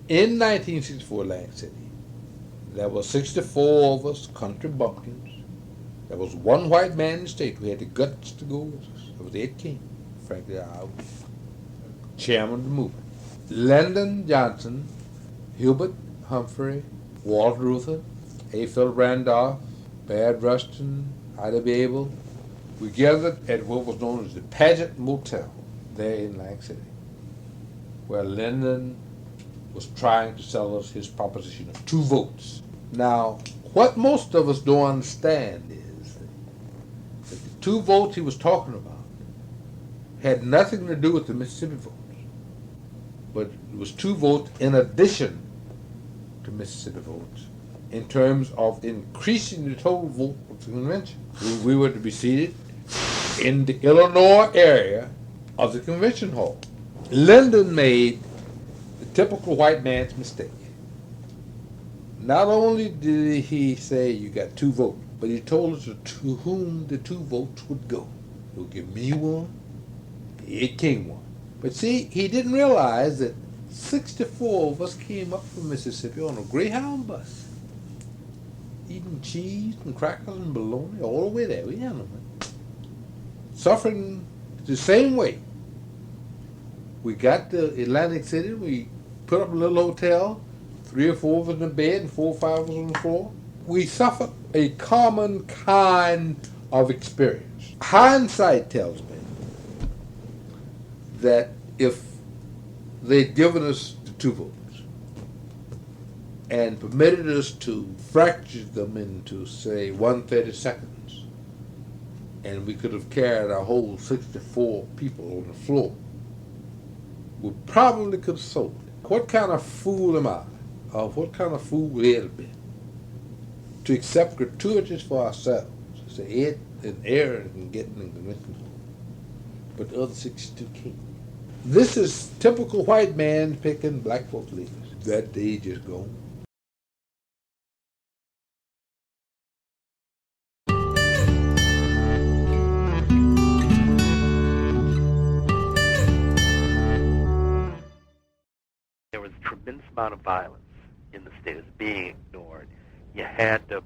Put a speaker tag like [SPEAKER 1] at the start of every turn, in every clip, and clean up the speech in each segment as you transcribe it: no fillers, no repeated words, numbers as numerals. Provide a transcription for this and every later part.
[SPEAKER 1] In 1964 Atlantic City, there were 64 of us country bumpkins. There was one white man in the state who had the guts to go with us. It was Ed King. Frankly, I was chairman of the movement. Lyndon Johnson, Hubert Humphrey, Walter Reuther, A. Philip Randolph, Baird Rustin, Ida B. Abel. We gathered at what was known as the Pageant Motel there in Atlantic City, where Lyndon was trying to sell us his proposition of 2 votes. Now, what most of us don't understand is that the 2 votes he was talking about had nothing to do with the Mississippi votes, but it was 2 votes in addition to Mississippi votes in terms of increasing the total vote of the convention. We were to be seated in the Illinois area of the convention hall. Lyndon made the typical white man's mistake. Not only did he say you got 2 votes, but he told us to whom the 2 votes would go. He'll give me one, Ed King one. But see, he didn't realize that 64 of us came up from Mississippi on a Greyhound bus, eating cheese and crackers and bologna all the way there. We had them, suffering the same way. We got to Atlantic City. We put up a little hotel. 3 or 4 of us in the bed and 4 or 5 of us on the floor. We suffered a common kind of experience. Hindsight tells me that if they'd given us the 2 votes and permitted us to fracture them into, say, 1/32, and we could have carried our whole 64 people on the floor, we probably could have sold it. What kind of fool am I? Or what kind of fool would Ed have been to accept gratuities for ourselves? Say Ed and Aaron can get in the convention hall, but the other 62 can't. This is typical white man picking black folks' leaders. That day just gone.
[SPEAKER 2] There was a tremendous amount of violence in the state. It was being ignored. You had to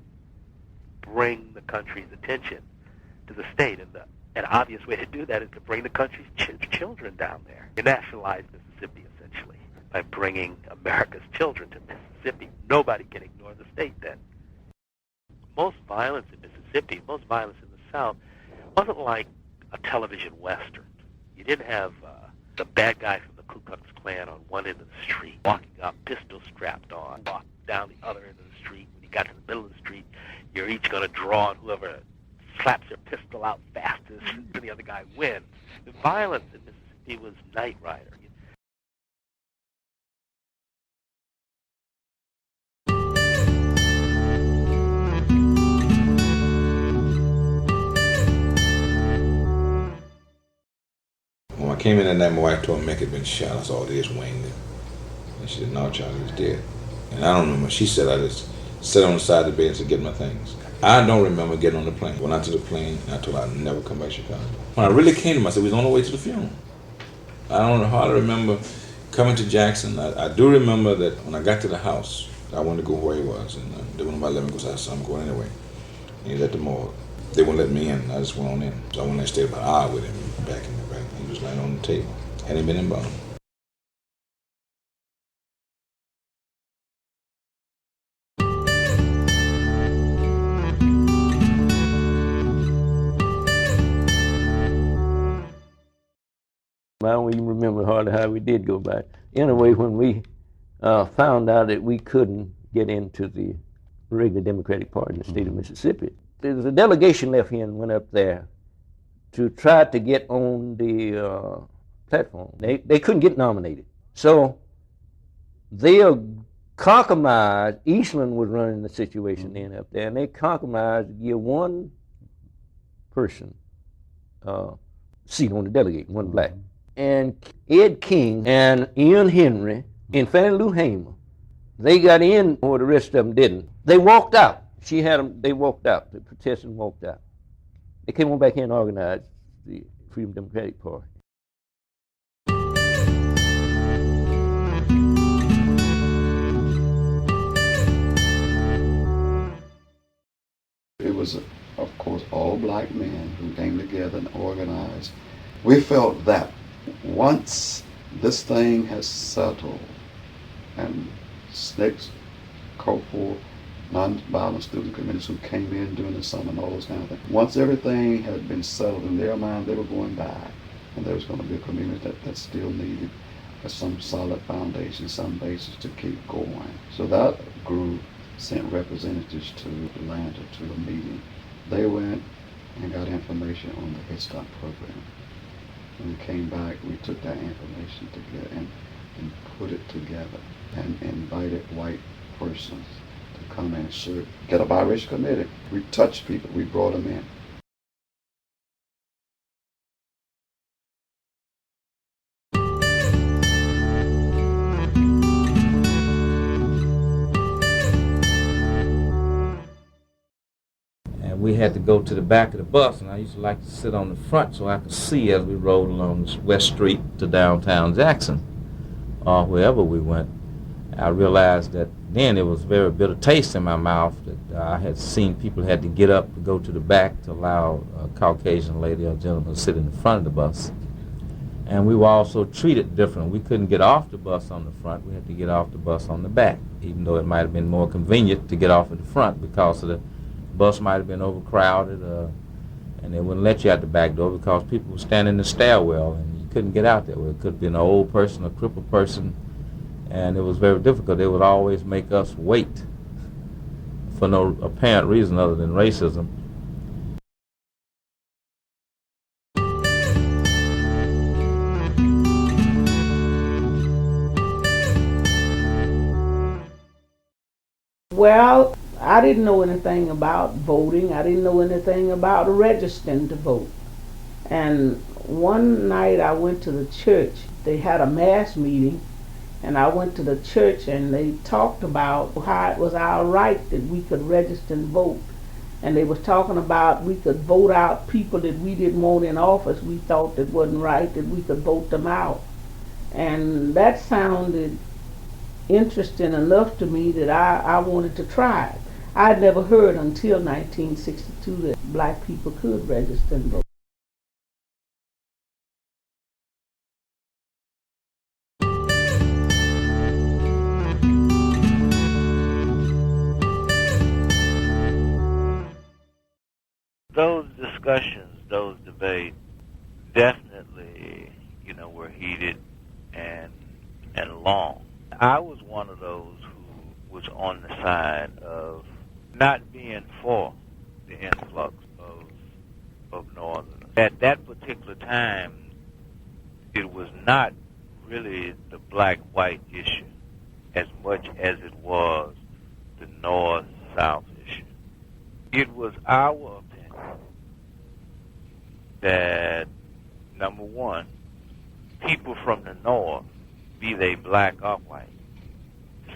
[SPEAKER 2] bring the country's attention to the state, and an obvious way to do that is to bring the country's children down there. You nationalized Mississippi, essentially, by bringing America's children to Mississippi. Nobody can ignore the state then. Most violence in Mississippi, most violence in the South, wasn't like a television Western. You didn't have the bad guy from the Ku Klux Klan on one end of the street, walking up, pistol strapped on, walk down the other end of the street. When you got to the middle of the street, you're each going to draw on whoever slaps their pistol out fastest, and the other guy wins. The violence in Mississippi was Knight Rider.
[SPEAKER 3] When I came in that night, my wife told me Mick had been shot. I saw, oh, there's Wayne there. And she said, no, Charlie was dead. And I don't remember. She said I just sat on the side of the bed and said, get my things. I don't remember getting on the plane. Went out to the plane, and I told her I'd never come back to Chicago. When I really came to him, I said, we was on the way to the funeral. I don't hardly remember coming to Jackson. I do remember that when I got to the house, I wanted to go where he was. And they wouldn't let me go, so I said, I'm going anyway. And he was at the morgue. They wouldn't let me in. I just went on in. So I went and stayed about an hour with him back in the back. He was laying on the table. Hadn't been embalmed.
[SPEAKER 4] I don't even remember hardly how we did go by. Anyway, when we found out that we couldn't get into the regular Democratic Party in the state of Mississippi, there was a delegation left here and went up there to try to get on the platform. They couldn't get nominated. So they compromised. Eastland was running the situation then up there, and they compromised to give one person seat on the delegate, one black. And Ed King and Ian Henry and Fannie Lou Hamer, they got in where the rest of them didn't. They walked out. She had them, they walked out. The protesters walked out. They came on back here and organized the Freedom Democratic Party.
[SPEAKER 5] was, of course, all black men who came together and organized. We felt that once this thing has settled and SNCC's called for nonviolent student committees who came in during the summer and all those kind of things. Once everything had been settled in their mind, they were going back. And there was going to be a community that still needed some solid foundation, some basis to keep going. So that group sent representatives to Atlanta to a meeting. They went and got information on the Head Start program. When we came back, we took that information together and put it together and invited white persons to come and serve, get a biracial committee. We touched people, we brought them in.
[SPEAKER 6] And we had to go to the back of the bus, and I used to like to sit on the front so I could see as we rode along this West Street to downtown Jackson, or wherever we went. I realized that then it was very bitter taste in my mouth that I had seen people had to get up to go to the back to allow a Caucasian lady or gentleman to sit in the front of the bus. And we were also treated different. We couldn't get off the bus on the front. We had to get off the bus on the back, even though it might have been more convenient to get off at the front because of the bus might have been overcrowded, and they wouldn't let you out the back door because people were standing in the stairwell and you couldn't get out there. Well, it could have been an old person, a crippled person, and it was very difficult. They would always make us wait for no apparent reason other than racism.
[SPEAKER 7] Well, I didn't know anything about voting. I didn't know anything about registering to vote. And one night I went to the church. They had a mass meeting, and I went to the church and they talked about how it was our right that we could register and vote. And they was talking about we could vote out people that we didn't want in office. We thought that wasn't right, that we could vote them out. And that sounded interesting enough to me that I wanted to try it. I'd never heard until 1962 that black people could register and vote.
[SPEAKER 8] Those discussions, those debates, definitely, were heated and long. I was one of those who was on the side of not being for the influx of Northerners. At that particular time, it was not really the black-white issue as much as it was the North-South issue. It was our opinion that, number one, people from the North, be they black or white,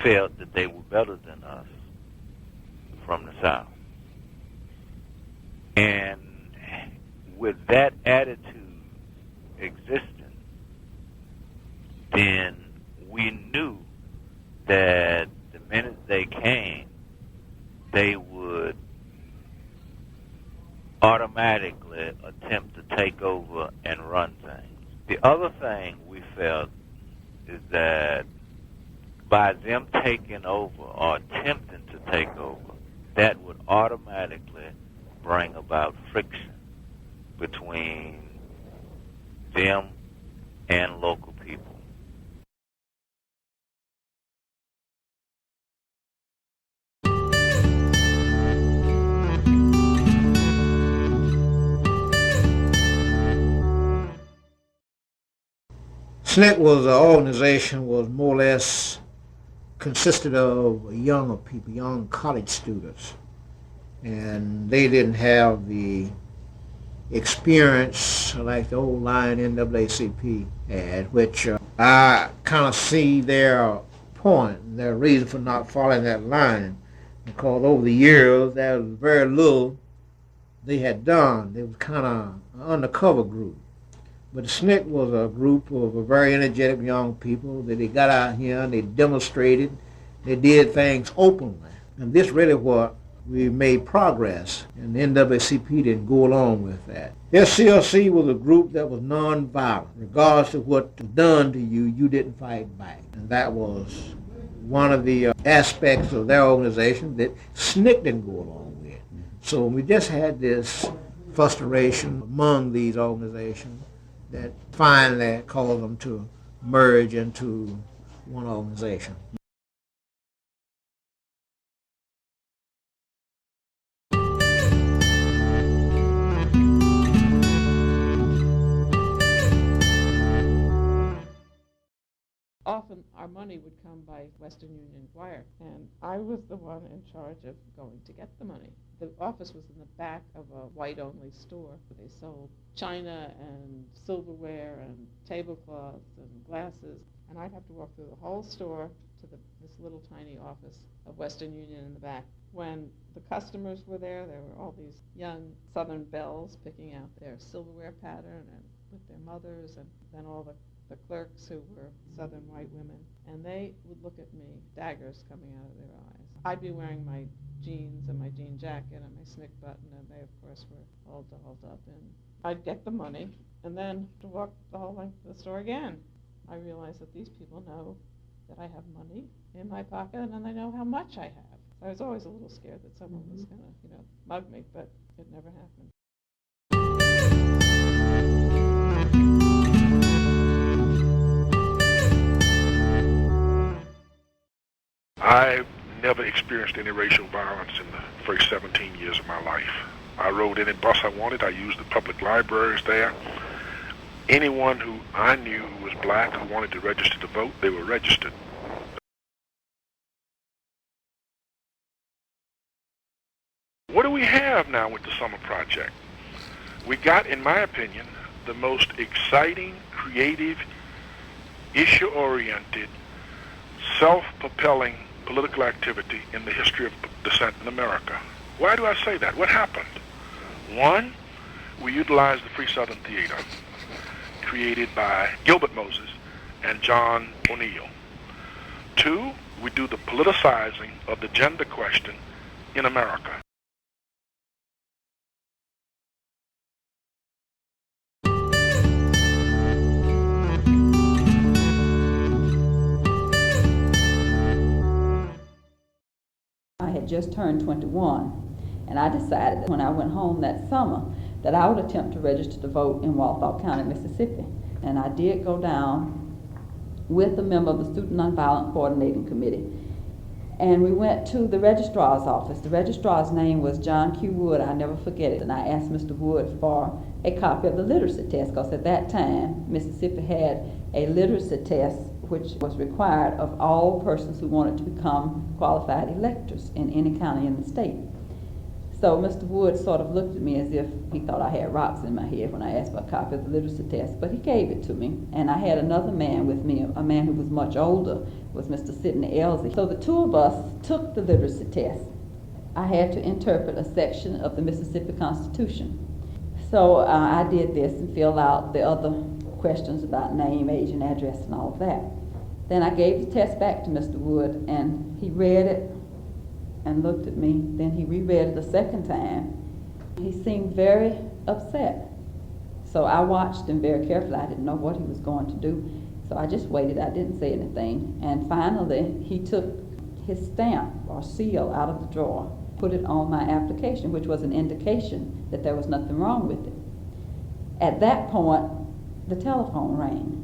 [SPEAKER 8] felt that they were better than us from the South. And with that attitude existing, then we knew that the minute they came, they would automatically attempt to take over and run things. The other thing we felt is that by them taking over or attempting to take over, that would automatically bring about friction between them and local people.
[SPEAKER 9] SNCC was an organization was more or less consisted of younger people, young college students, and they didn't have the experience like the old line NAACP had, which I kind of see their point, their reason for not following that line, because over the years there was very little they had done. They was kind of an undercover group. But the SNCC was a group of very energetic young people that they got out here and they demonstrated, they did things openly. And this really what we made progress, and the NAACP didn't go along with that. SCLC was a group that was nonviolent. Regardless of what was done to you, you didn't fight back. And that was one of the aspects of their organization that SNCC didn't go along with. So we just had this frustration among these organizations that finally caused them to merge into one organization.
[SPEAKER 10] Often our money would come by Western Union wire, and I was the one in charge of going to get the money. The office was in the back of a white-only store where they sold china and silverware and tablecloths and glasses, and I'd have to walk through the whole store to this little tiny office of Western Union in the back. When the customers were there were all these young Southern belles picking out their silverware pattern and with their mothers, and then all the clerks who were Southern white women, and they would look at me, daggers coming out of their eyes. I'd be wearing my jeans and my jean jacket and my snick button, and they, of course, were all dolled up. And I'd get the money, and then to walk the whole length of the store again. I realized that these people know that I have money in my pocket, and they know how much I have. So I was always a little scared that someone was going to, mug me, but it never happened.
[SPEAKER 11] I've never experienced any racial violence in the first 17 years of my life. I rode any bus I wanted. I used the public libraries there. Anyone who I knew who was black who wanted to register to vote, they were registered. What do we have now with the Summer Project? We got, in my opinion, the most exciting, creative, issue-oriented, self-propelling political activity in the history of dissent in America. Why do I say that? What happened? One, we utilized the Free Southern Theater, created by Gilbert Moses and John O'Neill. Two, we do the politicizing of the gender question in America.
[SPEAKER 12] I had just turned 21, and I decided that when I went home that summer that I would attempt to register to vote in Walthall County, Mississippi. And I did go down with a member of the Student Nonviolent Coordinating Committee. And we went to the registrar's office. The registrar's name was John Q. Wood. I never forget it. And I asked Mr. Wood for a copy of the literacy test, because at that time, Mississippi had a literacy test which was required of all persons who wanted to become qualified electors in any county in the state. So Mr. Wood sort of looked at me as if he thought I had rocks in my head when I asked for a copy of the literacy test, but he gave it to me. And I had another man with me, a man who was much older, was Mr. Sidney Elsie. So the two of us took the literacy test. I had to interpret a section of the Mississippi Constitution. So I did this and filled out the other questions about name, age, and address and all of that. Then I gave the test back to Mr. Wood, and he read it and looked at me. Then he reread it a second time. He seemed very upset. So I watched him very carefully. I didn't know what he was going to do. So I just waited. I didn't say anything. And finally, he took his stamp or seal out of the drawer, put it on my application, which was an indication that there was nothing wrong with it. At that point, the telephone rang.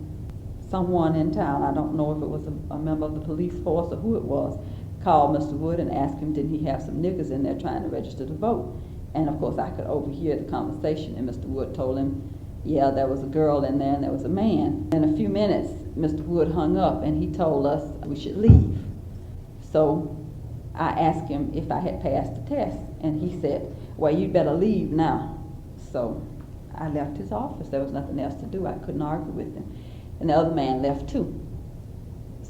[SPEAKER 12] Someone in town, I don't know if it was a member of the police force or who it was, called Mr. Wood and asked him, didn't he have some niggers in there trying to register to vote? And of course I could overhear the conversation, and Mr. Wood told him, yeah, there was a girl in there and there was a man. In a few minutes, Mr. Wood hung up and he told us we should leave. So I asked him if I had passed the test, and he said, well, you'd better leave now. So I left his office. There was nothing else to do. I couldn't argue with him. And the other man left too.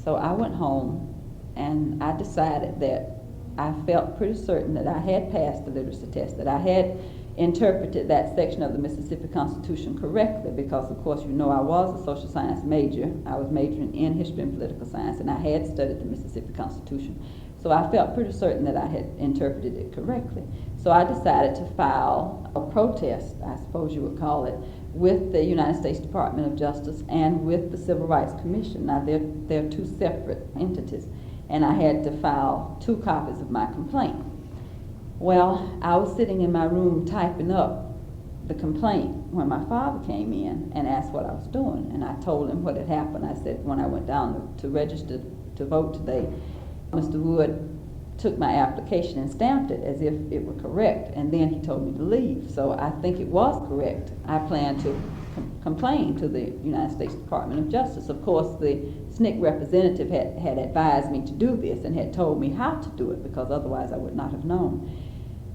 [SPEAKER 12] So I went home, and I decided that I felt pretty certain that I had passed the literacy test, that I had interpreted that section of the Mississippi Constitution correctly, because of course you know I was a social science major. I was majoring in history and political science, and I had studied the Mississippi Constitution. So I felt pretty certain that I had interpreted it correctly. So I decided to file a protest, I suppose you would call it, with the United States Department of Justice and with the Civil Rights Commission. Now they're two separate entities, and I had to file 2 copies of my complaint. Well, I was sitting in my room typing up the complaint when my father came in and asked what I was doing, and I told him what had happened. I said when I went down to register to vote today, Mr. Wood took my application and stamped it as if it were correct, and then he told me to leave. So I think it was correct. I plan to complain to the United States Department of Justice. Of course, the SNCC representative had advised me to do this and had told me how to do it, because otherwise I would not have known.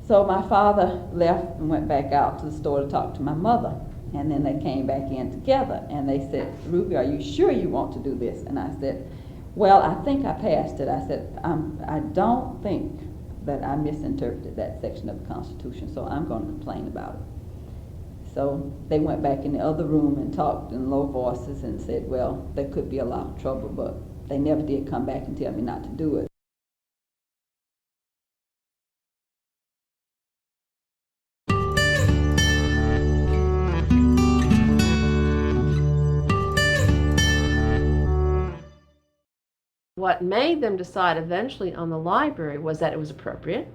[SPEAKER 12] So my father left and went back out to the store to talk to my mother, and then they came back in together, and they said, "Ruby, are you sure you want to do this?" And I said, "Well, I think I passed it." I said, "I don't think that I misinterpreted that section of the Constitution, so I'm going to complain about it." So they went back in the other room and talked in low voices and said, well, there could be a lot of trouble, but they never did come back and tell me not to do it.
[SPEAKER 13] What made them decide eventually on the library was that it was appropriate.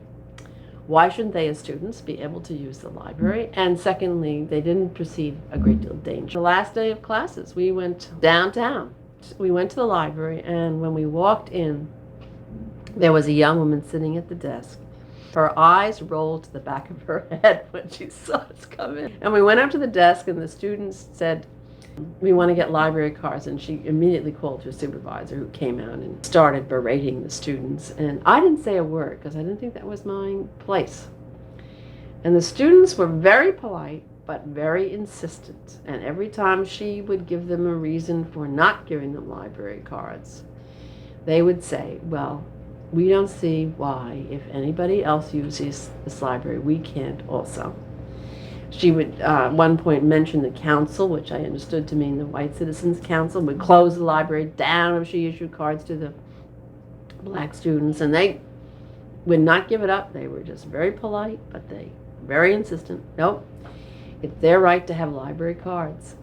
[SPEAKER 13] Why shouldn't they as students be able to use the library? And secondly, they didn't perceive a great deal of danger. The last day of classes, we went downtown. We went to the library, and when we walked in, there was a young woman sitting at the desk. Her eyes rolled to the back of her head when she saw us come in. And we went up to the desk, and the students said, "We want to get library cards," and she immediately called her supervisor, who came out and started berating the students. And I didn't say a word because I didn't think that was my place. And the students were very polite but very insistent, and every time she would give them a reason for not giving them library cards, they would say, "Well, we don't see why, if anybody else uses this library, we can't also." She would at one point mention the council, which I understood to mean the White Citizens Council, would close the library down if she issued cards to the black students, and they would not give it up. They were just very polite, but they were very insistent. Nope, it's their right to have library cards.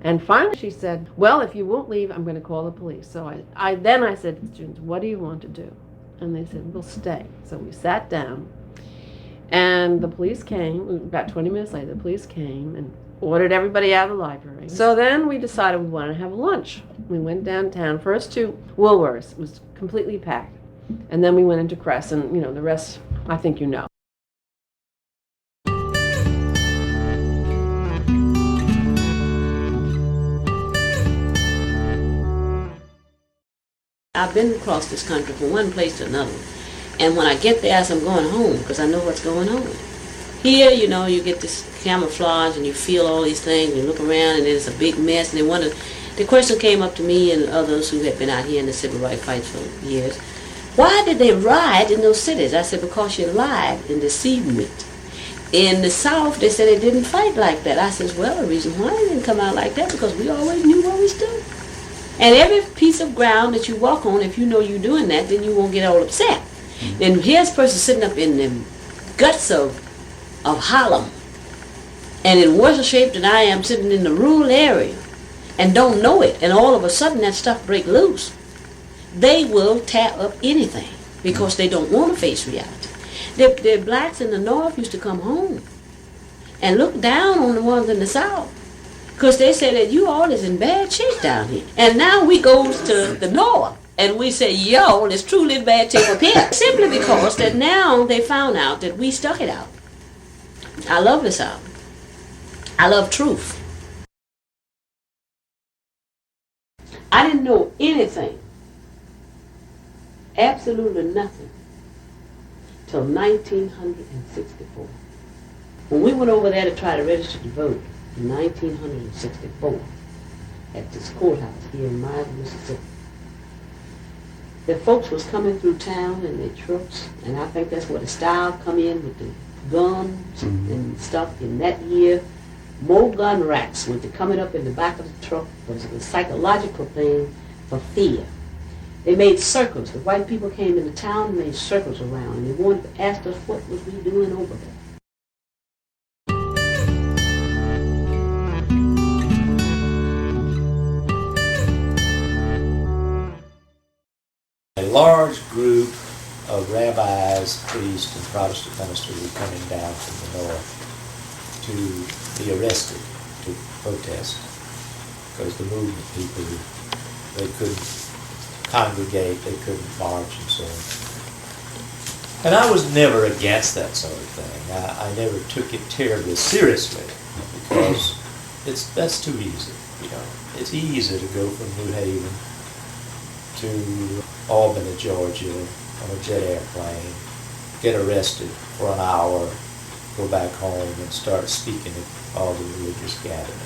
[SPEAKER 13] And finally she said, "Well, if you won't leave, I'm going to call the police." So I said to the students, "What do you want to do?" And they said, "We'll stay." So we sat down. And the police came, about 20 minutes later, the police came and ordered everybody out of the library. So then we decided we wanted to have lunch. We went downtown, first to Woolworth's. It was completely packed. And then we went into Crest, and the rest, I think you know.
[SPEAKER 14] I've been across this country from one place to another. And when I get there, I'm going home because I know what's going on. Here, you get this camouflage and you feel all these things, and you look around and it's a big mess. And the question came up to me and others who had been out here in the civil rights fight for years, why did they riot in those cities? I said, because you lied and deceived me. In the South, they said they didn't fight like that. I said, well, the reason why they didn't come out like that, because we always knew where we stood. And every piece of ground that you walk on, if you know you're doing that, then you won't get all upset. Then here's a person sitting up in the guts of Harlem and in worse shape than I am, sitting in the rural area and don't know it, and all of a sudden that stuff break loose. They will tear up anything because they don't want to face reality. The blacks in the North used to come home and look down on the ones in the South because they said that you all is in bad shape down here. And now we go to the North and we say, yo, it's truly bad shape up here. Simply because that now they found out that we stuck it out. I love the South. I love truth. I didn't know anything, absolutely nothing, till 1964. When we went over there to try to register to vote in 1964 at this courthouse here in Misisssippi, the folks was coming through town in their trucks, and I think that's where the style come in with the guns and stuff in that year. More gun racks when they're coming up in the back of the truck was a psychological thing for fear. They made circles. The white people came into town and made circles around, and they wanted to ask us what was we doing over there.
[SPEAKER 15] A large group of rabbis, priests, and Protestant ministers were coming down from the north to be arrested, to protest, because the movement people, they couldn't congregate, they couldn't march, and so on. And I was never against that sort of thing. I never took it terribly seriously, because that's too easy, you know. It's easy to go from New Haven to Albany, Georgia, on a jet airplane, get arrested for an hour, go back home and start speaking at all the religious gatherings.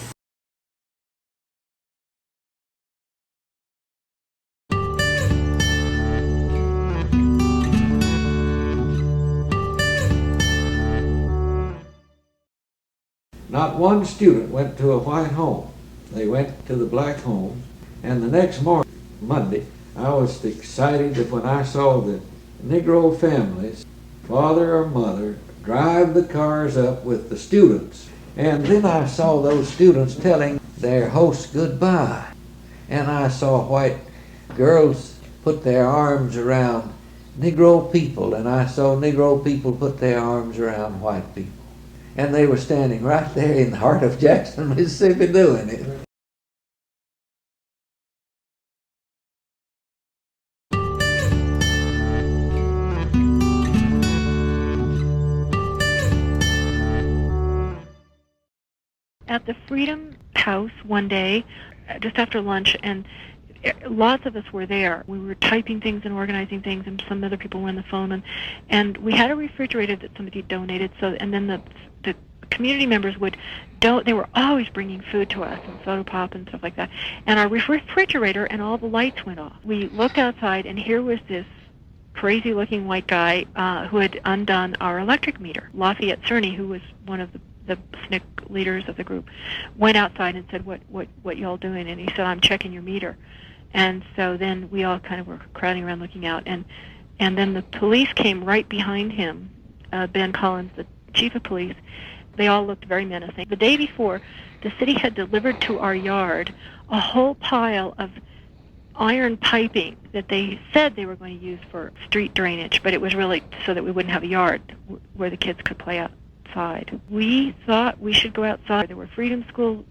[SPEAKER 16] Not one student went to a white home. They went to the black home, and the next morning, Monday, I was excited that when I saw the Negro families, father or mother, drive the cars up with the students. And then I saw those students telling their hosts goodbye. And I saw white girls put their arms around Negro people, and I saw Negro people put their arms around white people. And they were standing right there in the heart of Jackson, Mississippi, doing it.
[SPEAKER 17] At the Freedom House one day, just after lunch, and lots of us were there. We were typing things and organizing things, and some other people were on the phone, and we had a refrigerator that somebody donated. So, and then the community members would they were always bringing food to us and soda pop and stuff like that. And our refrigerator and all the lights went off. We looked outside, and here was this crazy-looking white guy who had undone our electric meter. Lafayette Cerny, who was one of the SNCC leaders of the group, went outside and said, what y'all doing? And he said, I'm checking your meter. And so then we all kind of were crowding around looking out, and then the police came right behind him, Ben Collins, the chief of police. They all looked very menacing. The day before, the city had delivered to our yard a whole pile of iron piping that they said they were going to use for street drainage, but it was really so that we wouldn't have a yard where the kids could play outside. We thought we should go outside. There were Freedom School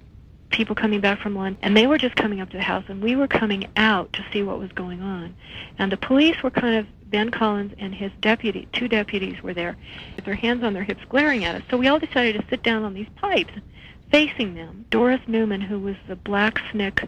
[SPEAKER 17] people coming back from lunch, and they were just coming up to the house, and we were coming out to see what was going on. And the police were kind of, Ben Collins and his deputy, 2 deputies were there, with their hands on their hips glaring at us. So we all decided to sit down on these pipes, facing them. Doris Newman, who was the black SNCC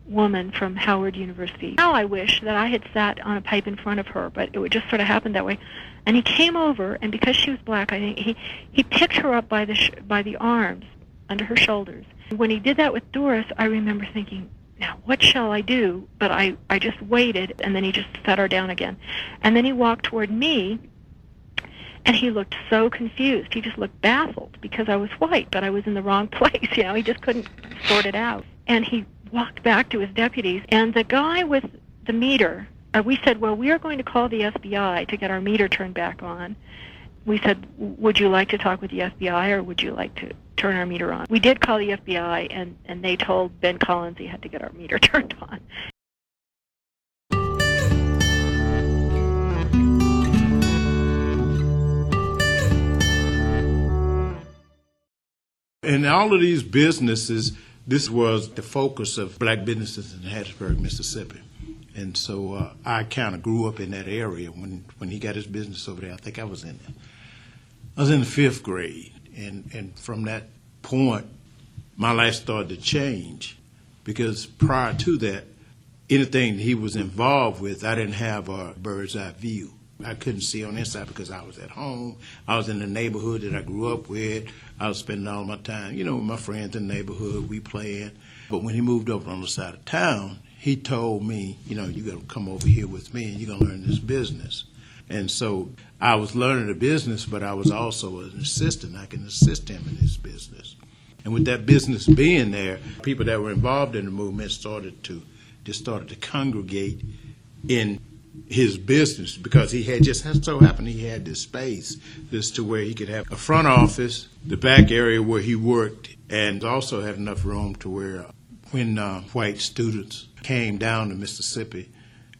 [SPEAKER 17] woman from Howard University. Now I wish that I had sat on a pipe in front of her, but it would just sort of happen that way. And he came over, and because she was black, I think he picked her up by the arms, under her shoulders. When he did that with Doris, I remember thinking, now what shall I do? But I just waited, and then he just set her down again. And then he walked toward me, and he looked so confused. He just looked baffled because I was white, but I was in the wrong place. You know, he just couldn't sort it out. And he walked back to his deputies, and the guy with the meter, we said, well, we are going to call the FBI to get our meter turned back on. We said, would you like to talk with the FBI, or would you like to turn our meter on? We did call the FBI, and they told Ben Collins he had to get our meter turned on.
[SPEAKER 18] In all of these businesses, this was the focus of black businesses in Hattiesburg, Mississippi. And so I kind of grew up in that area. When he got his business over there, I think I was in the 5th grade. And from that point, my life started to change, because prior to that, anything he was involved with, I didn't have a bird's eye view. I couldn't see on the inside because I was at home. I was in the neighborhood that I grew up with. I was spending all my time, with my friends in the neighborhood, we playing. But when he moved over on the side of town, he told me, you're going to come over here with me and you're going to learn this business. And so I was learning the business, but I was also an assistant. I can assist him in his business. And with that business being there, people that were involved in the movement started to congregate in his business, because he had just so happened he had this space, this to where he could have a front office, the back area where he worked, and also had enough room to where when white students came down to Mississippi,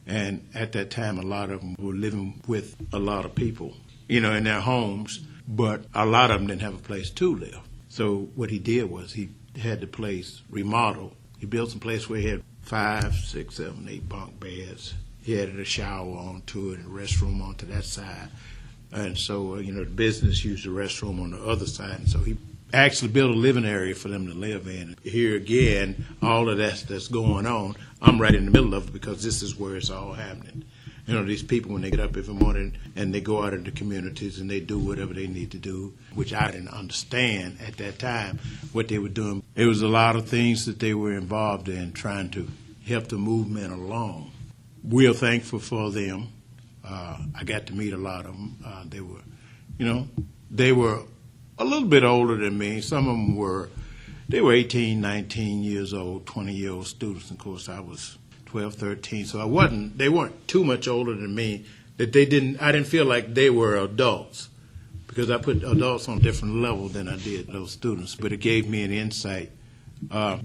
[SPEAKER 18] and at that time a lot of them were living with a lot of people, in their homes, but a lot of them didn't have a place to live. So what he did was he had the place remodeled. He built some place where he had 5, 6, 7, 8 bunk beds. He added a shower onto it and a restroom onto that side. And so, the business used the restroom on the other side. And so he actually built a living area for them to live in. Here again, all of that's going on, I'm right in the middle of it because this is where it's all happening. These people, when they get up every morning and they go out into the communities and they do whatever they need to do, which I didn't understand at that time what they were doing. It was a lot of things that they were involved in trying to help the movement along. We're thankful for them. I got to meet a lot of them. They were a little bit older than me. Some of them were 18, 19 years old, 20-year-old students. Of course, I was 12, 13, so they weren't too much older than me, that I didn't feel like they were adults, because I put adults on a different level than I did those students. But it gave me an insight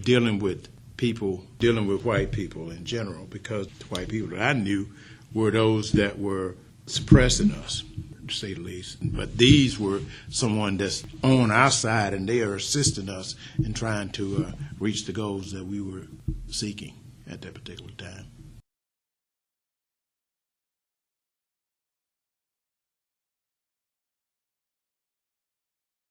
[SPEAKER 18] dealing with white people in general, because the white people that I knew were those that were suppressing us, to say the least. But these were someone that's on our side, and they are assisting us in trying to reach the goals that we were seeking at that particular time.